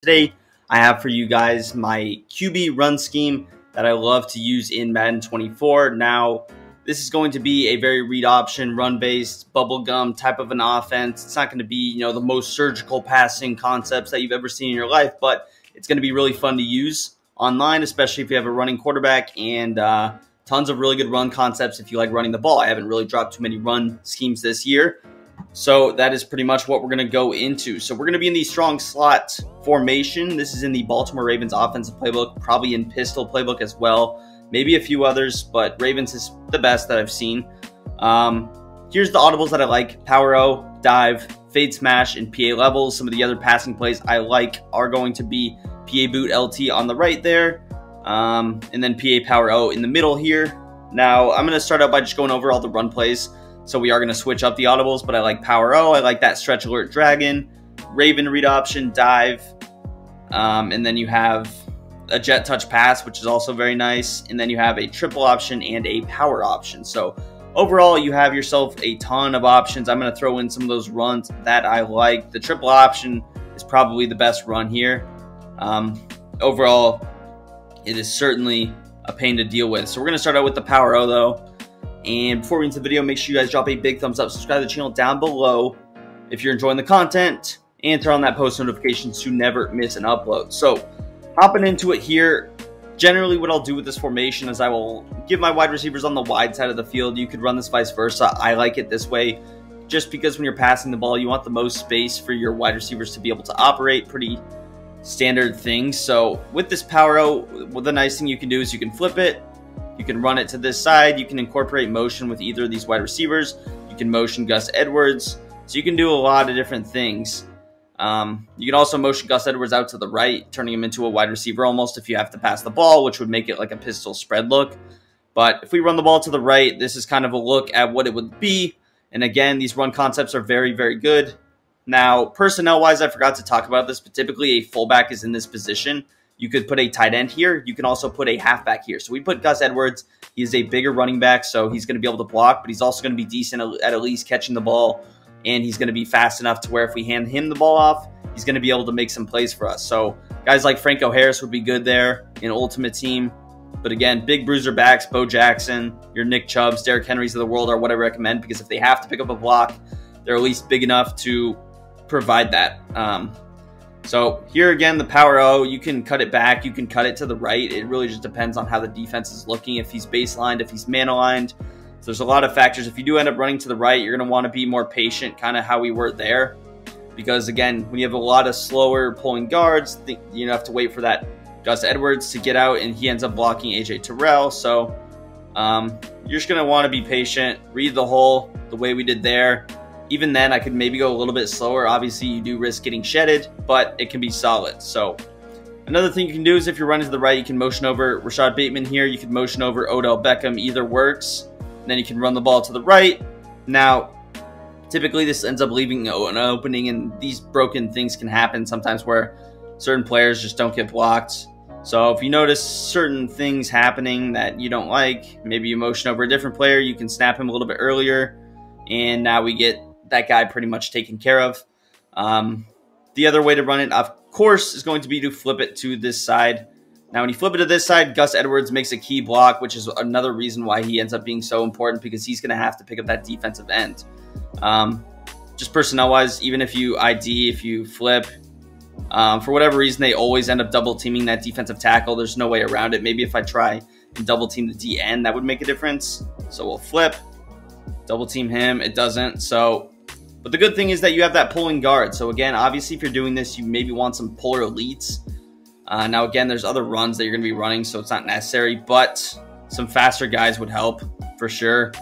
Today, I have for you guys my QB run scheme that I love to use in Madden 24. Now, this is going to be a very read option, run-based, bubblegum type of an offense. It's not going to be, the most surgical passing concepts that you've ever seen in your life, but it's going to be really fun to use online, especially if you have a running quarterback, and tons of really good run concepts if you like running the ball. I haven't really dropped too many run schemes this year. So that is pretty much what we're going to go into. So we're going to be in the strong slot formation. This is in the Baltimore Ravens offensive playbook, probably in pistol playbook as well. Maybe a few others, but Ravens is the best that I've seen. Here's the audibles that I like: Power O, Dive, Fade Smash, and PA levels. Some of the other passing plays I like are going to be PA Boot LT on the right there, and then PA Power O in the middle here. Now, I'm going to start out by just going over all the run plays. So we are going to switch up the audibles, but I like Power O. I like that Stretch Alert Dragon, Raven read option, Dive, and then you have a Jet Touch Pass, which is also very nice. And then you have a triple option and a power option. So overall, you have yourself a ton of options. I'm going to throw in some of those runs that I like. The triple option is probably the best run here. Overall, it is certainly a pain to deal with. So we're going to start out with the Power O though. And before we get into the video, make sure you guys drop a big thumbs up, subscribe to the channel down below if you're enjoying the content, and turn on that post notifications to never miss an upload. So hopping into it here, generally what I'll do with this formation is I will give my wide receivers on the wide side of the field. You could run this vice versa. I like it this way just because when you're passing the ball, you want the most space for your wide receivers to be able to operate. Pretty standard things. So with this Power O, well, the nice thing you can do is you can flip it. You can run it to this side. You can incorporate motion with either of these wide receivers. You can motion Gus Edwards. So you can do a lot of different things. You can also motion Gus Edwards out to the right, turning him into a wide receiver almost if you have to pass the ball, which would make it like a pistol spread look. But if we run the ball to the right, this is kind of a look at what it would be. And again, these run concepts are very, very good. Now, personnel-wise, I forgot to talk about this, but typically a fullback is in this position. You could put a tight end here. You can also put a halfback here. So we put Gus Edwards. He's a bigger running back, so he's going to be able to block, but he's also going to be decent at least catching the ball, and he's going to be fast enough to where if we hand him the ball off, he's going to be able to make some plays for us. So guys like Franco Harris would be good there in Ultimate Team. But again, big bruiser backs, Bo Jackson, your Nick Chubbs, Derrick Henrys of the world are what I recommend, because if they have to pick up a block, they're at least big enough to provide that. So here again, the Power O, you can cut it back, you can cut it to the right. It really just depends on how the defense is looking, if he's baselined, if he's man-aligned. So there's a lot of factors. If you do end up running to the right, you're going to want to be more patient, kind of how we were there. Because again, when you have a lot of slower pulling guards, you have to wait for that Gus Edwards to get out, and he ends up blocking AJ Terrell. So you're just going to want to be patient, read the hole the way we did there. Even then, I could maybe go a little bit slower. Obviously, you do risk getting shedded, but it can be solid. So another thing you can do is if you're running to the right, you can motion over Rashad Bateman here. You can motion over Odell Beckham. Either works. And then you can run the ball to the right. Now, typically this ends up leaving an opening, and these broken things can happen sometimes where certain players just don't get blocked. So if you notice certain things happening that you don't like, maybe you motion over a different player, you can snap him a little bit earlier, and now we get that guy pretty much taken care of. The other way to run it, of course, is going to be to flip it to this side. Now, when you flip it to this side, Gus Edwards makes a key block, which is another reason why he ends up being so important, because he's going to have to pick up that defensive end. Just personnel-wise, even if you ID, if you flip, for whatever reason, they always end up double-teaming that defensive tackle. There's no way around it. Maybe if I try and double-team the DN, that would make a difference. So we'll flip, double-team him. It doesn't. But the good thing is that you have that pulling guard. So again, obviously, if you're doing this, you maybe want some puller elites. Now, again, there's other runs that you're going to be running, so it's not necessary, but some faster guys would help for sure.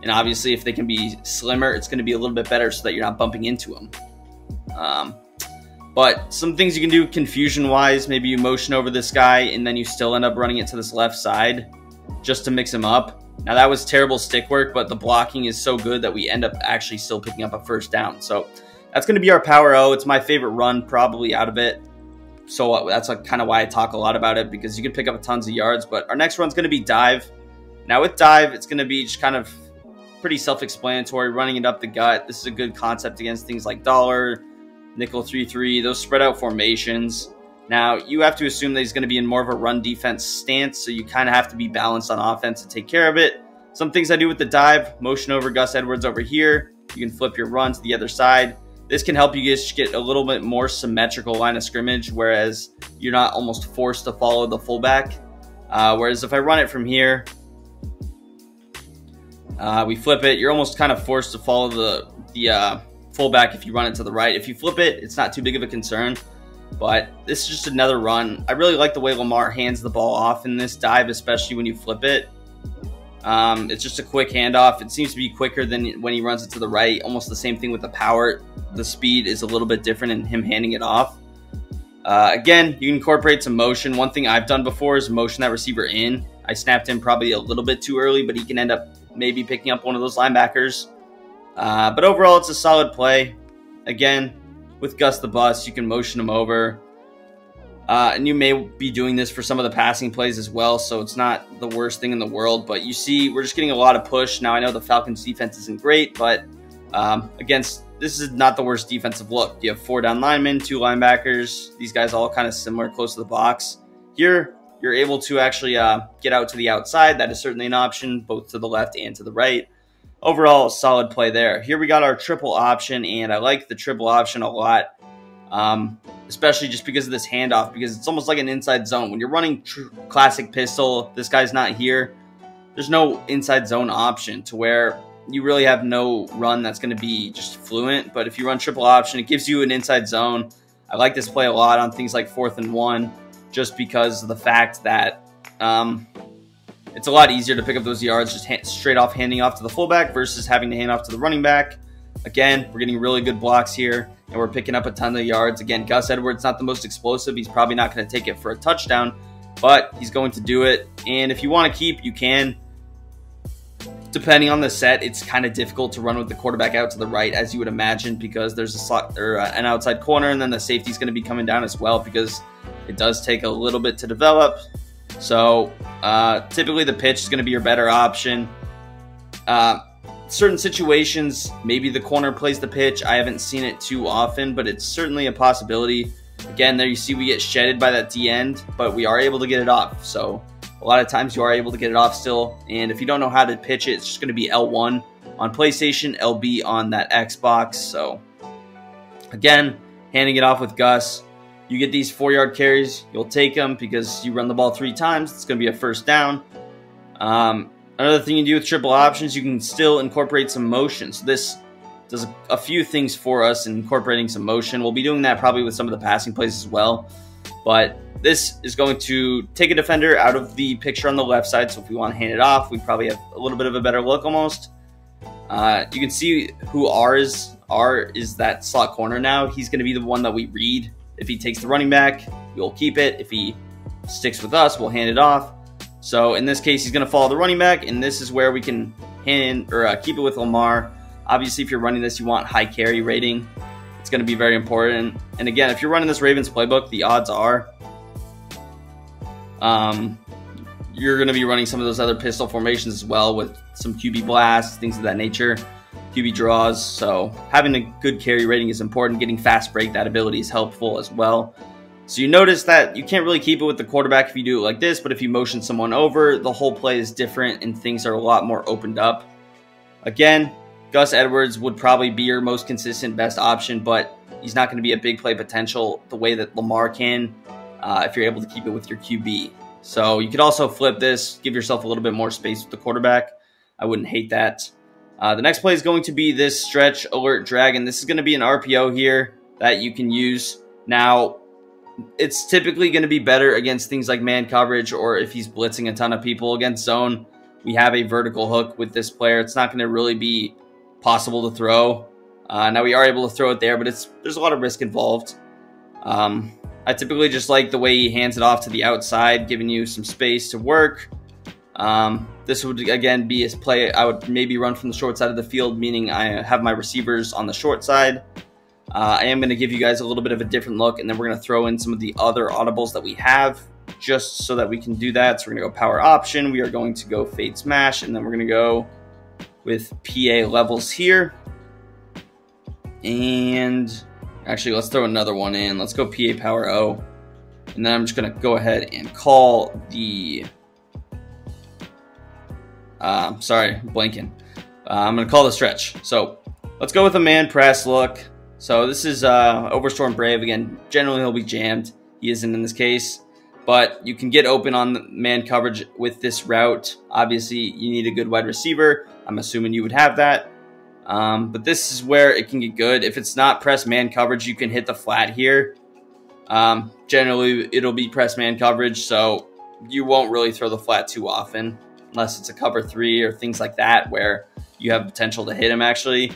And obviously, if they can be slimmer, it's going to be a little bit better so that you're not bumping into them. But some things you can do confusion-wise, maybe you motion over this guy, and then you still end up running it to this left side just to mix him up. Now, that was terrible stick work, but the blocking is so good that we end up actually still picking up a first down. So that's going to be our Power O. It's my favorite run probably out of it. So that's kind of why I talk a lot about it, because you can pick up tons of yards. But our next run's going to be Dive. Now, with Dive, it's going to be just kind of pretty self-explanatory, running it up the gut. This is a good concept against things like Dollar, Nickel 3-3, those spread out formations. Now, you have to assume that he's going to be in more of a run defense stance, so you kind of have to be balanced on offense to take care of it. Some things I do with the dive: motion over Gus Edwards over here. You can flip your run to the other side. This can help you just get a little bit more symmetrical line of scrimmage, whereas you're not almost forced to follow the fullback. Whereas if I run it from here, we flip it, you're almost kind of forced to follow the fullback if you run it to the right. If you flip it, it's not too big of a concern. But this is just another run. I really like the way Lamar hands the ball off in this dive, especially when you flip it. It's just a quick handoff. It seems to be quicker than when he runs it to the right. Almost the same thing with the power. The speed is a little bit different in him handing it off. Again, you can incorporate some motion. One thing I've done before is motion that receiver in. I snapped him probably a little bit too early, but he can end up maybe picking up one of those linebackers. But overall, it's a solid play. Again, with Gus the Bus, you can motion him over. And you may be doing this for some of the passing plays as well, so it's not the worst thing in the world. But you see, we're just getting a lot of push. Now, I know the Falcons' defense isn't great, but this is not the worst defensive look. You have 4 down linemen, 2 linebackers. These guys all kind of similar, close to the box. Here, you're able to actually get out to the outside. That is certainly an option, both to the left and to the right. Overall, solid play there. Here we got our triple option, and I like the triple option a lot, especially just because of this handoff, because it's almost like an inside zone. When you're running classic pistol, this guy's not here. There's no inside zone option to where you really have no run that's going to be just fluent. But if you run triple option, it gives you an inside zone. I like this play a lot on things like 4th and 1, just because of the fact that it's a lot easier to pick up those yards just straight off handing off to the fullback versus having to hand off to the running back. Again, we're getting really good blocks here, and we're picking up a ton of yards. Again, Gus Edwards not the most explosive. He's probably not going to take it for a touchdown, but he's going to do it. And if you want to keep, you can. Depending on the set, it's kind of difficult to run with the quarterback out to the right, as you would imagine, because there's a slot or an outside corner, and then the safety's going to be coming down as well, because it does take a little bit to develop. So typically the pitch is going to be your better option. Certain situations, maybe the corner plays the pitch. I haven't seen it too often, but it's certainly a possibility. Again, there you see we get shedded by that D end, but we are able to get it off. So a lot of times you are able to get it off still. And if you don't know how to pitch it, it's just going to be L1 on PlayStation, LB on that Xbox. So again, handing it off with Gus. You get these 4-yard carries, you'll take them because you run the ball 3 times. It's going to be a first down. Another thing you do with triple options, you can still incorporate some motion. So this does a few things for us in incorporating some motion. We'll be doing that probably with some of the passing plays as well. But this is going to take a defender out of the picture on the left side. So if we want to hand it off, we probably have a little bit of a better look almost. You can see who R is. R is that slot corner now. He's going to be the one that we read. If he takes the running back, we'll keep it. If he sticks with us, we'll hand it off. So in this case, he's going to follow the running back, and this is where we can hand or keep it with Lamar. Obviously, if you're running this, you want high carry rating. It's going to be very important. And again, if you're running this Ravens playbook, the odds are you're going to be running some of those other pistol formations as well, with some QB blasts, things of that nature. QB draws, so having a good carry rating is important. Getting fast break, that ability is helpful as well. So you notice that you can't really keep it with the quarterback if you do it like this, but if you motion someone over, the whole play is different and things are a lot more opened up. Again, Gus Edwards would probably be your most consistent, best option, but he's not going to be a big play potential the way that Lamar can if you're able to keep it with your QB. So you could also flip this, give yourself a little bit more space with the quarterback. I wouldn't hate that. The next play is going to be this stretch alert drag, and this is going to be an RPO here that you can use. Now, it's typically going to be better against things like man coverage, or if he's blitzing a ton of people. Against zone, we have a vertical hook with this player. It's not going to really be possible to throw. Now, we are able to throw it there, but there's a lot of risk involved. I typically just like the way he hands it off to the outside, giving you some space to work. This would, again, be a play I would maybe run from the short side of the field, meaning I have my receivers on the short side. I am going to give you guys a little bit of a different look, and then we're going to throw in some of the other audibles that we have just so that we can do that. So we're going to go power option. We are going to go fade smash, and then we're going to go with PA levels here. And actually, let's throw another one in. Let's go PA power O. And then I'm just going to go ahead and call the... sorry, blanking. I'm going to call the stretch. So let's go with a man press look. So this is Overstorm Brave. Again, generally he'll be jammed. He isn't in this case. But you can get open on the man coverage with this route. Obviously, you need a good wide receiver. I'm assuming you would have that. But this is where it can get good. If it's not press man coverage, you can hit the flat here. Generally, it'll be press man coverage, so you won't really throw the flat too often, unless it's a cover 3 or things like that, where you have potential to hit him, actually.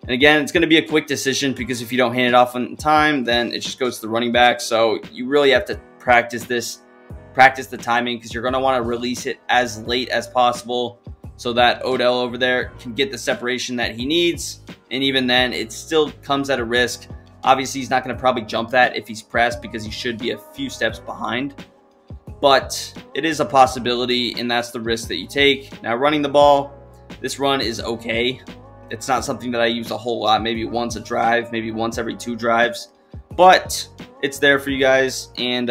And again, it's going to be a quick decision, because if you don't hand it off in time, then it just goes to the running back. So you really have to practice the timing, because you're going to want to release it as late as possible so that Odell over there can get the separation that he needs. And even then, it still comes at a risk. Obviously, he's not going to probably jump that if he's pressed, because he should be a few steps behind. But it is a possibility, and that's the risk that you take. Now, running the ball, this run is okay. It's not something that I use a whole lot, maybe once a drive, maybe once every 2 drives. But it's there for you guys. And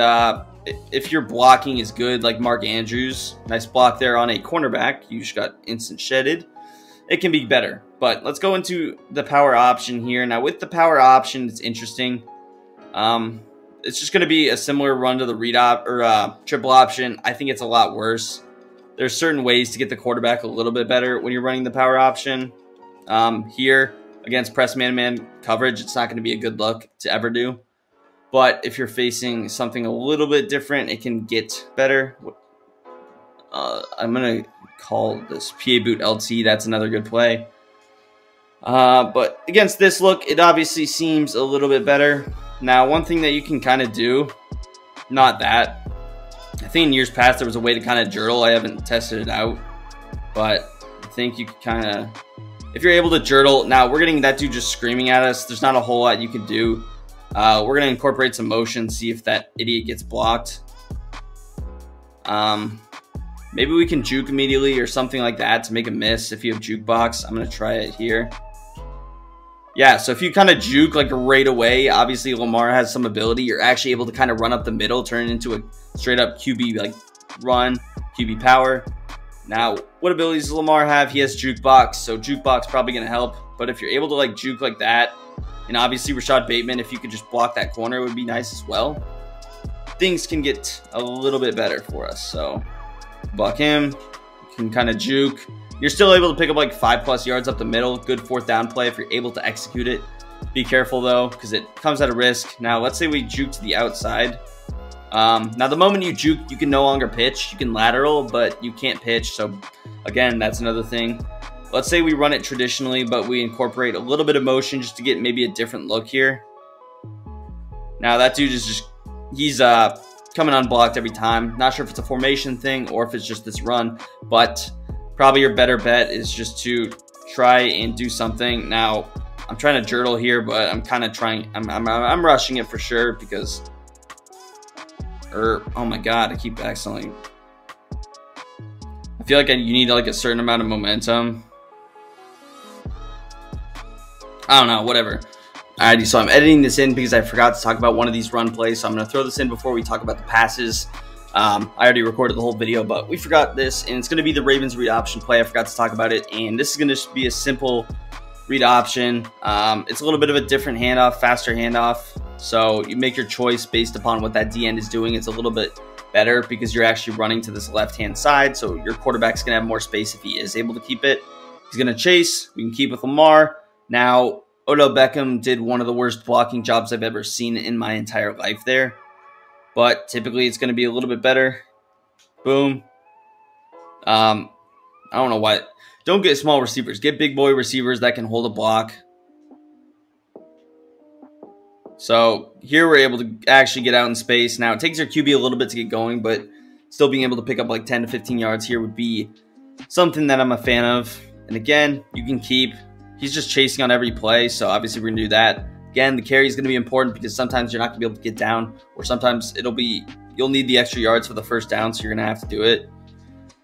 if your blocking is good, like Mark Andrews, nice block there on a cornerback, you just got instant shedded, it can be better. But let's go into the power option here. Now, with the power option, it's interesting. It's just going to be a similar run to the read op or triple option. I think it's a lot worse. There's certain ways to get the quarterback a little bit better when you're running the power option. Here, against press man-to-man coverage, it's not going to be a good look to ever do. But if you're facing something a little bit different, it can get better. I'm going to call this PA boot LT. That's another good play. But against this look, it obviously seems a little bit better. Now, one thing that you can kind of do, not that. I think in years past there was a way to kind of jurtle. I haven't tested it out. But I think you could kind of... If you're able to jurtle... Now, we're getting that dude just screaming at us. There's not a whole lot you can do. We're going to incorporate some motion, see if that idiot gets blocked. Maybe we can juke immediately or something like that to make a miss if you have jukebox. I'm going to try it here. Yeah, so if you kind of juke like right away, obviously Lamar has some ability. You're actually able to kind of run up the middle, turn it into a straight up QB like run, QB power. Now, what abilities does Lamar have? He has jukebox, so jukebox probably going to help. But if you're able to like juke like that, and obviously Rashad Bateman, if you could just block that corner, would be nice as well. Things can get a little bit better for us. So block him, you can kind of juke. You're still able to pick up like 5+ yards up the middle. Good 4th down play if you're able to execute it. Be careful though, because it comes at a risk. Now, let's say we juke to the outside. Now, the moment you juke, you can no longer pitch. You can lateral, but you can't pitch. So again, that's another thing. Let's say we run it traditionally, but we incorporate a little bit of motion just to get maybe a different look here. Now, that dude is just, he's coming unblocked every time. Not sure if it's a formation thing or if it's just this run, but probably your better bet is just to try and do something. Now, I'm trying to jurtle here, but I'm kind of trying, I'm rushing it for sure because, oh my God, I keep accidentally, I feel like you need like a certain amount of momentum. I don't know, whatever. Alrighty, so I'm editing this in because I forgot to talk about one of these run plays, so I'm going to throw this in before we talk about the passes. I already recorded the whole video, but we forgot this, and it's going to be the Ravens read option play. I forgot to talk about it, and this is going to be a simple read option. It's a little bit of a different handoff, faster handoff, so you make your choice based upon what that D end is doing. It's a little bit better because you're actually running to this left-hand side, so your quarterback's going to have more space if he is able to keep it. He's going to chase. We can keep with Lamar. Now, Odell Beckham did one of the worst blocking jobs I've ever seen in my entire life there. But typically it's going to be a little bit better. Boom. I don't know why. Don't get small receivers. Get big boy receivers that can hold a block. So here we're able to actually get out in space. Now it takes your QB a little bit to get going, but still being able to pick up like 10 to 15 yards here would be something that I'm a fan of. And again, you can keep. He's just chasing on every play, so obviously we're going to do that. Again, the carry is going to be important because sometimes you're not going to be able to get down, or sometimes you'll need the extra yards for the first down, so you're going to have to do it.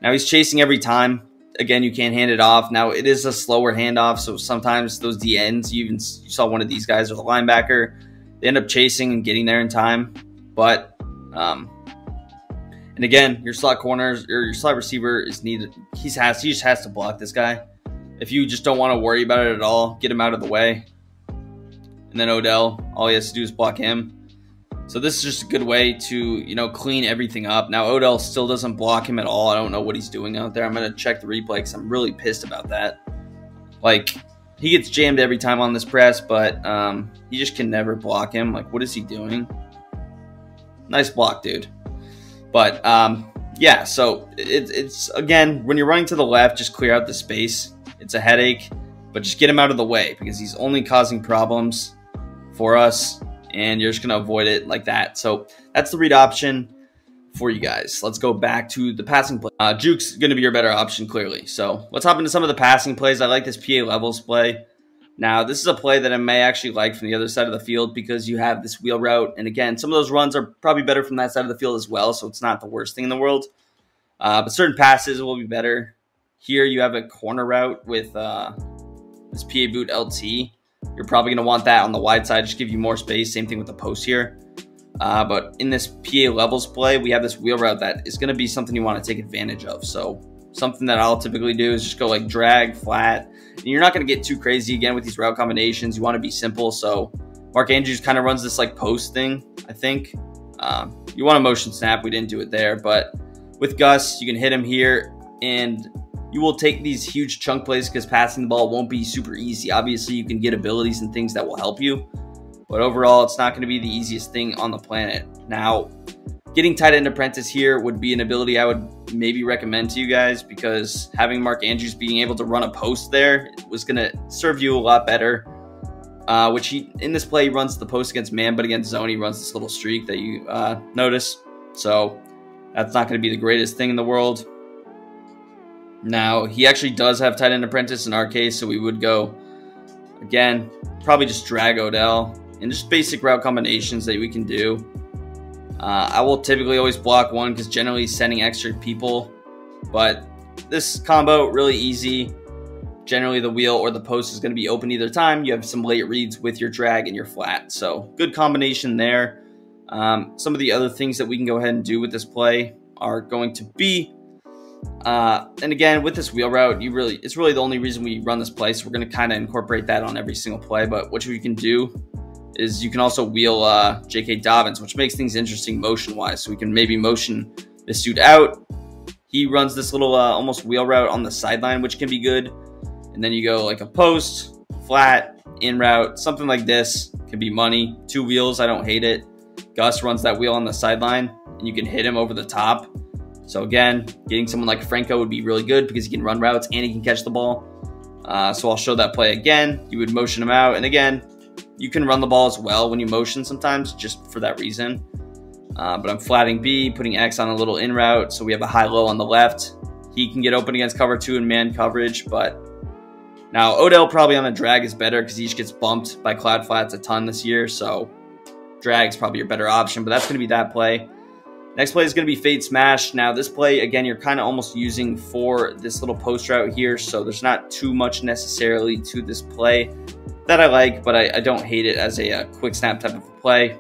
Now he's chasing every time. Again, you can't hand it off. Now it is a slower handoff, so sometimes those D ends, you saw one of these guys with a linebacker, they end up chasing and getting there in time. But And again, your slot corners or your slot receiver is needed. He just has to block this guy. If you just don't want to worry about it at all, get him out of the way. And then Odell, all he has to do is block him. So this is just a good way to, clean everything up. Now, Odell still doesn't block him at all. I don't know what he's doing out there. I'm going to check the replay because I'm really pissed about that. Like, he gets jammed every time on this press, but he just can never block him. Like, what is he doing? Nice block, dude. But, yeah, so it's again, when you're running to the left, just clear out the space. It's a headache, but just get him out of the way because he's only causing problems for us, and you're just going to avoid it like that. So that's the read option for you guys. Let's go back to the passing play. Juke's going to be your better option, clearly. So let's hop into some of the passing plays. I like this PA levels play. Now, this is a play that I may actually like from the other side of the field because you have this wheel route. And again, some of those runs are probably better from that side of the field as well, so it's not the worst thing in the world. But certain passes will be better. Here you have a corner route with this PA boot LT. You're probably going to want that on the wide side, just give you more space. Same thing with the post here. But in this PA levels play, we have this wheel route that is going to be something you want to take advantage of. So something that I'll typically do is just go like drag, flat. And you're not going to get too crazy again with these route combinations. You want to be simple. So Mark Andrews kind of runs this like post thing, I think. You want a motion snap. We didn't do it there. But with Gus, you can hit him here, and you will take these huge chunk plays because passing the ball won't be super easy. Obviously, you can get abilities and things that will help you. But overall, it's not going to be the easiest thing on the planet. Now, getting tight end apprentice here would be an ability I would maybe recommend to you guys because having Mark Andrews being able to run a post there was going to serve you a lot better. Which in this play, he runs the post against man, but against zone, he runs this little streak that you notice. So that's not going to be the greatest thing in the world. Now, he actually does have tight end apprentice in our case, so we would go, again, probably just drag Odell and just basic route combinations that we can do. I will typically always block one because generally sending extra people, but this combo, really easy. Generally, the wheel or the post is going to be open either time. You have some late reads with your drag and your flat, so good combination there. Some of the other things that we can go ahead and do with this play are going to be and again, with this wheel route, it's really the only reason we run this play. So we're going to kind of incorporate that on every single play. But what you can do is you can also wheel J.K. Dobbins, which makes things interesting motion-wise. So we can maybe motion this dude out. He runs this little almost wheel route on the sideline, which can be good. And then you go like a post, flat, in route, something like this. Can be money. 2 wheels, I don't hate it. Gus runs that wheel on the sideline, and you can hit him over the top. So again, getting someone like Franco would be really good because he can run routes and he can catch the ball. So I'll show that play again. You would motion him out. And again, you can run the ball as well when you motion sometimes just for that reason. But I'm flatting B, putting X on a little in route. So we have a high-low on the left. He can get open against cover 2 and man coverage. But now Odell probably on a drag is better because he just gets bumped by cloud flats a ton this year. So drag is probably your better option. But that's going to be that play. Next play is going to be fade smash. Now this play, again, you're kind of almost using for this little post route here. So there's not too much necessarily to this play that I like, but I don't hate it as a quick snap type of play.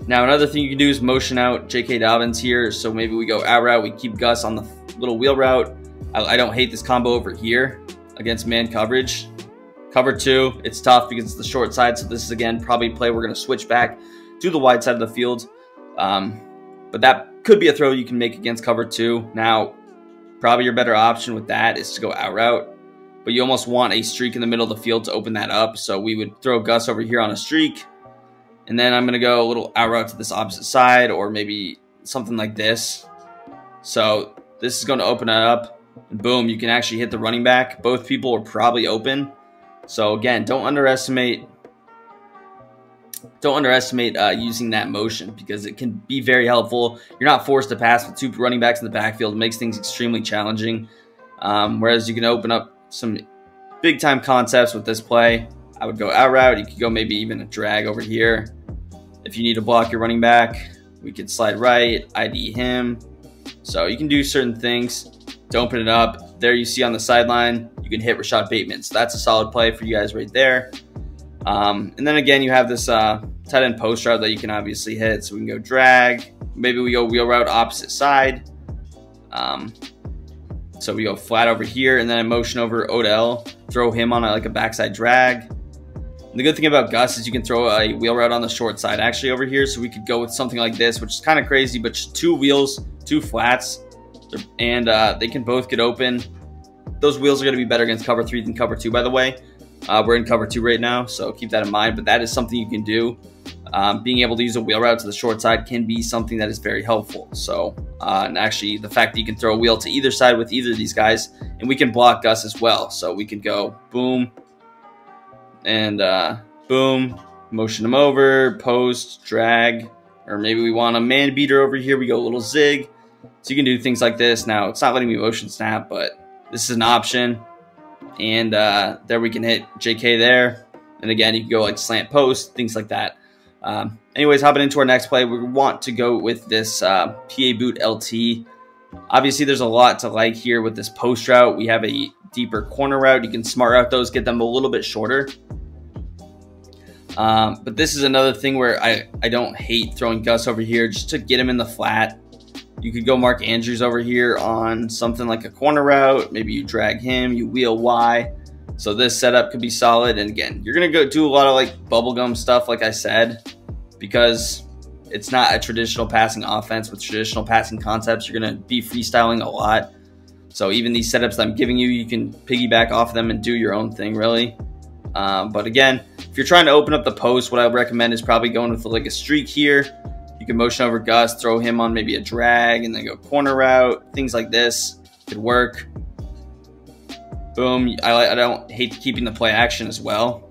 Now another thing you can do is motion out J.K. Dobbins here. So maybe we go out route. We keep Gus on the little wheel route. I don't hate this combo over here against man coverage. Cover 2, it's tough because it's the short side. So this is, again, probably a play we're going to switch back to the wide side of the field. But that could be a throw you can make against cover 2. Now, probably your better option with that is to go out route, but you almost want a streak in the middle of the field to open that up. So we would throw Gus over here on a streak, and then I'm going to go a little out route to this opposite side, or maybe something like this. So this is going to open it up, and boom, you can actually hit the running back. Both people are probably open. So again, don't underestimate using that motion because it can be very helpful. You're not forced to pass with 2 running backs in the backfield. It makes things extremely challenging. Whereas you can open up some big-time concepts with this play. I would go out route. You could go maybe even a drag over here. If you need to block your running back, we could slide right, ID him. So you can do certain things to open it up. There you see on the sideline, you can hit Rashad Bateman. So that's a solid play for you guys right there. And then again, you have this tight end post route that you can obviously hit. So we can go drag. Maybe we go wheel route opposite side. So we go flat over here, and then I motion over Odell, throw him on like a backside drag. And the good thing about Gus is you can throw a wheel route on the short side actually over here. So we could go with something like this, which is kind of crazy, but just 2 wheels, 2 flats, and they can both get open. Those wheels are going to be better against cover 3 than cover 2, by the way. We're in cover 2 right now, so keep that in mind, but that is something you can do. Being able to use a wheel route to the short side can be something that is very helpful. So, and actually the fact that you can throw a wheel to either side with either of these guys, and we can block Gus as well. So we can go boom and boom, motion him over, post, drag, or maybe we want a man beater over here. We go a little zig. So you can do things like this. Now, it's not letting me motion snap, but this is an option. And there we can hit JK there. And again, you can go like slant post, things like that. Anyways, hopping into our next play, we want to go with this PA boot LT. Obviously, there's a lot to like here with this post route. We have a deeper corner route. You can smart route those, get them a little bit shorter. But this is another thing where I don't hate throwing Gus over here just to get him in the flat. You could go Mark Andrews over here on something like a corner route. Maybe you drag him, you wheel Y. So this setup could be solid. And again, you're going to go do a lot of like bubblegum stuff, like I said, because it's not a traditional passing offense with traditional passing concepts. You're going to be freestyling a lot. So even these setups that I'm giving you, you can piggyback off of them and do your own thing, really. But again, if you're trying to open up the post, what I would recommend is probably going with like a streak here. You can motion over Gus, throw him on maybe a drag, and then go corner route. Things like this could work. Boom. I don't hate keeping the play action as well.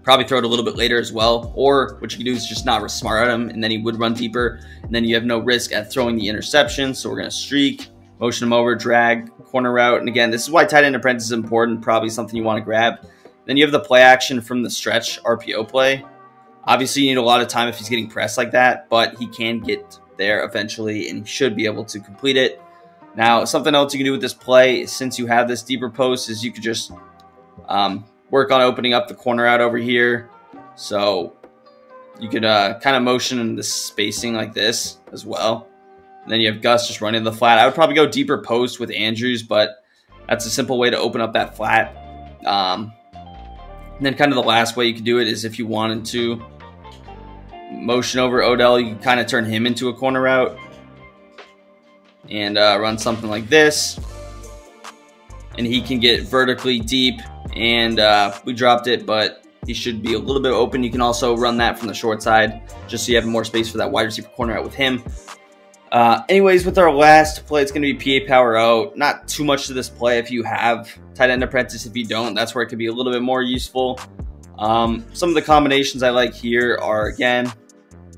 Probably throw it a little bit later as well. Or what you can do is just not smart at him, and then he would run deeper, and then you have no risk at throwing the interception. So we're going to streak, motion him over, drag, corner route. And again, this is why tight end apprentice is important, probably something you want to grab. Then you have the play action from the stretch RPO play. Obviously, you need a lot of time if he's getting pressed like that, but he can get there eventually, and he should be able to complete it. Now, something else you can do with this play, since you have this deeper post, is you could just work on opening up the corner out over here. So you could kind of motion in the spacing like this as well. And then you have Gus just running the flat. I would probably go deeper post with Andrews, but that's a simple way to open up that flat. And then kind of the last way you could do it is if you wanted to motion over Odell, you can kind of turn him into a corner route and run something like this. And he can get vertically deep, and we dropped it, but he should be a little bit open. You can also run that from the short side just so you have more space for that wide receiver corner out with him. Anyways, with our last play, it's going to be PA power out. Not too much to this play if you have tight end apprentice. If you don't, that's where it could be a little bit more useful. Some of the combinations I like here are, again,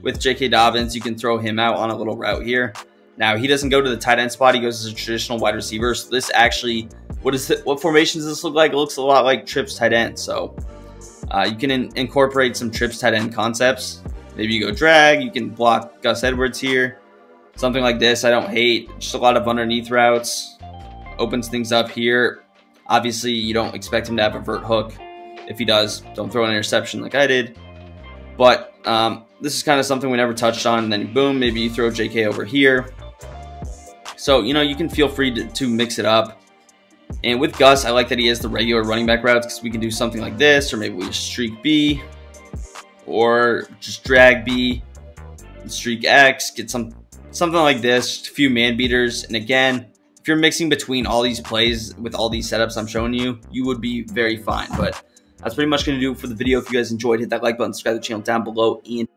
with J.K. Dobbins, you can throw him out on a little route here. Now, he doesn't go to the tight end spot. He goes as a traditional wide receiver. So this actually, what formation does this look like? It looks a lot like trips tight end. So you can incorporate some trips tight end concepts. Maybe you go drag. You can block Gus Edwards here. Something like this, I don't hate. Just a lot of underneath routes. Opens things up here. Obviously, you don't expect him to have a vert hook. If he does, don't throw an interception like I did. But this is kind of something we never touched on. And then boom, maybe you throw JK over here. So, you know, you can feel free to mix it up. And with Gus, I like that he has the regular running back routes because we can do something like this, or maybe we just streak B, or just drag B, and streak X, get something like this, just a few man beaters. And again, if you're mixing between all these plays with all these setups I'm showing you, you would be very fine. But that's pretty much going to do it for the video. If you guys enjoyed, hit that like button, subscribe to the channel down below, and